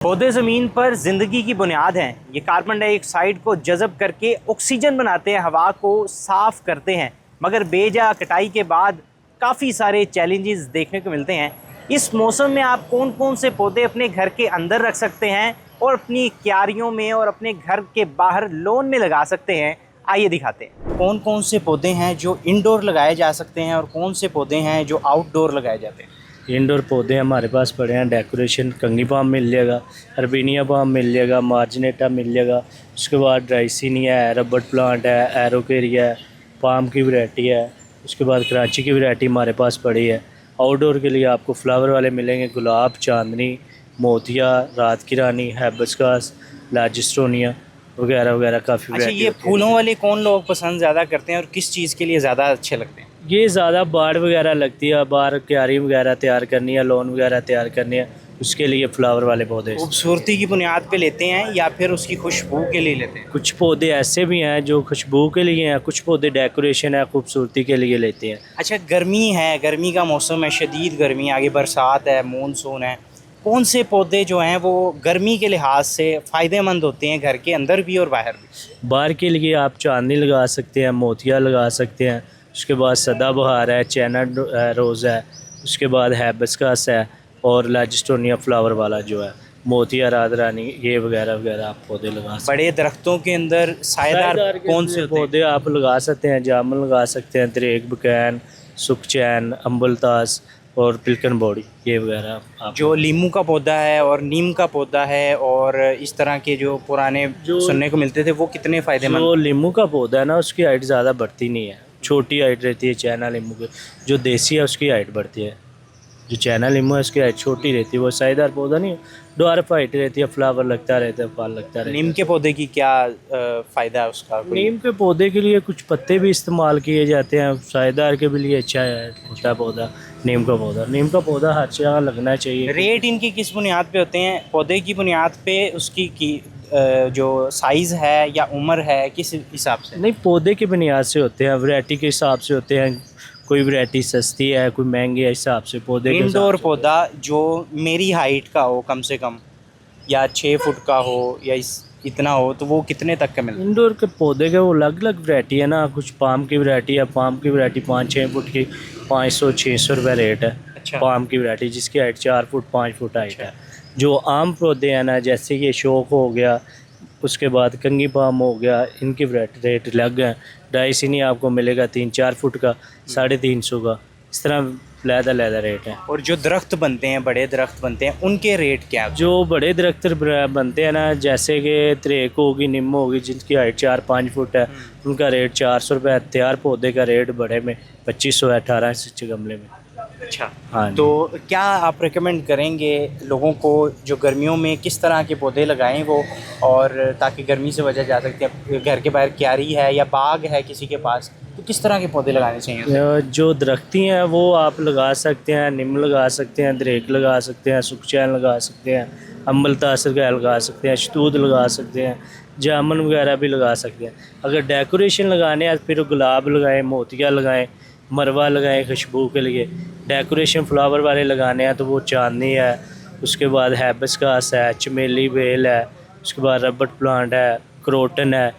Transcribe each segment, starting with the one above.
पौधे ज़मीन पर ज़िंदगी की बुनियाद हैं। ये कार्बन डाइऑक्साइड को जज़ब करके ऑक्सीजन बनाते हैं, हवा को साफ़ करते हैं। मगर बेजा कटाई के बाद काफ़ी सारे चैलेंजेस देखने को मिलते हैं। इस मौसम में आप कौन कौन से पौधे अपने घर के अंदर रख सकते हैं और अपनी क्यारियों में और अपने घर के बाहर लॉन में लगा सकते हैं, आइए दिखाते हैं। कौन कौन से पौधे हैं जो इंडोर लगाए जा सकते हैं और कौन से पौधे हैं जो आउटडोर लगाए जाते हैं। इंडोर पौधे हमारे पास पड़े हैं। डेकोरेशन कंगी पाम मिल जाएगा, अर्बेनिया पाम मिल जाएगा, मार्जिनेटा मिल जाएगा। उसके बाद ड्राइसिनिया है, रबड़ प्लांट है, एरोकेरिया है, पाम की वैरायटी है। उसके बाद कराची की वैरायटी हमारे पास पड़ी है। आउटडोर के लिए आपको फ्लावर वाले मिलेंगे, गुलाब, चांदनी, मोतिया, रात की रानी, हैबिस्कस, लाजिस्टोनिया वगैरह वगैरह काफ़ी। अच्छा, ये फूलों वाले कौन लोग पसंद ज़्यादा करते हैं और किस चीज़ के लिए ज़्यादा अच्छे लगते हैं। ये ज़्यादा बाड़ वगैरह लगती है, बाहर क्यारी वगैरह तैयार करनी है, लॉन वगैरह तैयार करनी है, उसके लिए फ्लावर वाले पौधे। खूबसूरती की बुनियाद पे लेते हैं या फिर उसकी खुशबू के लिए लेते हैं। कुछ पौधे ऐसे भी हैं जो खुशबू के लिए हैं, कुछ पौधे डेकोरेशन है, खूबसूरती के लिए लेते हैं। अच्छा, गर्मी है, गर्मी का मौसम है, शदीद गर्मी, आगे बरसात है, मानसून है, कौन से पौधे जो हैं वो गर्मी के लिहाज से फ़ायदेमंद होते हैं घर के अंदर भी और बाहर भी। बाहर के लिए आप चांदनी लगा सकते हैं, मोतिया लगा सकते हैं। उसके बाद सदाबहार है, चाइना रोज़ है। उसके बाद हैबिस्कस है और लाजिस्टोनिया फ्लावर वाला जो है, मोतिया, रात रानी, ये वगैरह वगैरह आप पौधे लगा सकते हैं। बड़े दरख्तों के अंदर सायेदार कौन से पौधे आप लगा सकते हैं? जामुन लगा सकते हैं, दरेक, बकैन, सुखचैन, अम्बलतास और पिलकन बॉडी, ये वगैरह आप। जो लीमू का पौधा है और नीम का पौधा है और इस तरह के जो पुराने सुनने को मिलते थे, वो कितने फ़ायदेमंद। जो लीमू का पौधा है ना, उसकी हाइट ज़्यादा बढ़ती नहीं है, छोटी हाइट रहती है। चाइना लीमू की जो देसी है उसकी हाइट बढ़ती है। जो चाइना लीमू है उसकी हाइट छोटी रहती है, वो साइदार पौधा नहीं है, ड्वार्फ हाइट रहती है, फ्लावर लगता रहता है, फल लगता रहता है। नीम के पौधे की क्या फ़ायदा है उसका। नीम के पौधे के लिए कुछ पत्ते भी इस्तेमाल किए जाते हैं, सायेदार के भी लिए अच्छा है, होता है पौधा नीम का पौधा। नीम का पौधा हर जगह लगना चाहिए। रेट इनकी किस बुनियाद पे होते हैं? पौधे की बुनियाद पे उसकी जो साइज़ है या उम्र है, किस हिसाब से? नहीं, पौधे की बुनियाद से होते हैं, वैरायटी के हिसाब से होते हैं। कोई वैरायटी सस्ती है, कोई महंगी है, हिसाब से पौधे के। इंडोर पौधा जो मेरी हाइट का हो कम से कम, या 6 फुट का हो या इतना हो, तो वो कितने तक का मिलता है? इंडोर के पौधे के वो अलग अलग वैरायटी है ना। कुछ पाम की वैरायटी है, पाम की वैरायटी 5-6 फुट की 500-600 रुपये रेट है। अच्छा। पाम की वैरायटी जिसकी हाइट 4 फुट 5 फुट हाइट है। जो आम पौधे हैं ना, जैसे ये शोक हो गया, उसके बाद कंगी पाम हो गया, इनकी वैरायटी रेट अलग है। डाइसिनी आपको मिलेगा 3-4 फुट का 350 का। इस तरह लहदा रेट है। और जो दरख्त बनते हैं, बड़े दरख्त बनते हैं, उनके रेट क्या है? जो बड़े दरख्त बनते हैं ना, जैसे कि तरेक होगी, नीम होगी, जिनकी हाइट 4-5 फुट है, उनका रेट 400 रुपये है। तैयार पौधे का रेट बड़े में 2500 है, 18 इंच गमले में। अच्छा, हाँ। तो क्या आप रेकमेंड करेंगे लोगों को जो गर्मियों में किस तरह के पौधे लगाएं वो, और ताकि गर्मी से बचा जा सकती है? घर के बाहर क्यारी है या बाग है किसी के पास, तो किस तरह के पौधे लगाने चाहिए? जो दरख्ती हैं वो आप लगा सकते हैं, नीम लगा सकते हैं, दरेक लगा सकते हैं, सुखचैन लगा सकते हैं, अम्बल तासर का लगा सकते हैं, शतूत लगा सकते हैं, जामुन वगैरह भी लगा सकते हैं। अगर डेकोरेशन लगाने हैं फिर गुलाब लगाएं, मोतिया लगाएं, मरवा लगाएं खुशबू के लिए। डेकोरेशन फ्लावर वाले लगाने हैं तो वो चांदनी है, उसके बाद हैबिस्कस है, चमेली बेल है, उसके बाद रबड़ प्लांट है, क्रोटन है,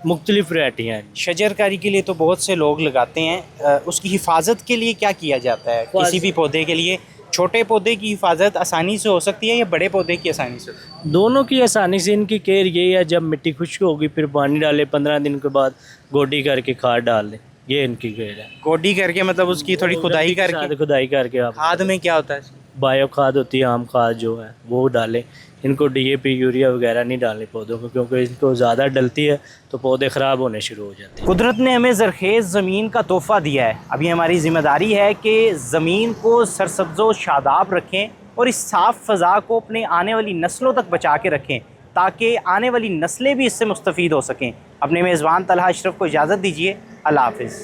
मुख्तलिफ वैरायटियाँ हैं। शजरकारी के लिए तो बहुत से लोग लगाते हैं, उसकी हिफाजत के लिए क्या किया जाता है? किसी भी पौधे के लिए छोटे पौधे की हिफाजत आसानी से हो सकती है या बड़े पौधे की आसानी से? दोनों की आसानी से। इनकी केयर यही है, जब मिट्टी खुश्क होगी फिर पानी डालें, 15 दिन के बाद गोडी करके खाद डाल दें, ये इनकी केयर है। गोडी करके मतलब उसकी थोड़ी खुदाई करके? खुदाई करके आप। खाद में क्या होता है? बायो खाद होती है, आम खाद जो है वो डालें। इनको DAP यूरिया वगैरह नहीं डालने पौधों को, क्योंकि इनको ज़्यादा डलती है तो पौधे ख़राब होने शुरू हो जाते हैं। कुदरत ने हमें ज़रखेज़ ज़मीन का तोहफ़ा दिया है। अभी हमारी ज़िम्मेदारी है कि ज़मीन को सरसब्ज़ो शादाब रखें और इस साफ़ फ़ज़ा को अपने आने वाली नस्लों तक बचा के रखें, ताकि आने वाली नस्लें भी इससे मुस्तफ़ीद हो सकें। अपने मेज़बान तलहा अशरफ को इजाज़त दीजिए। अल्लाह हाफ़िज़।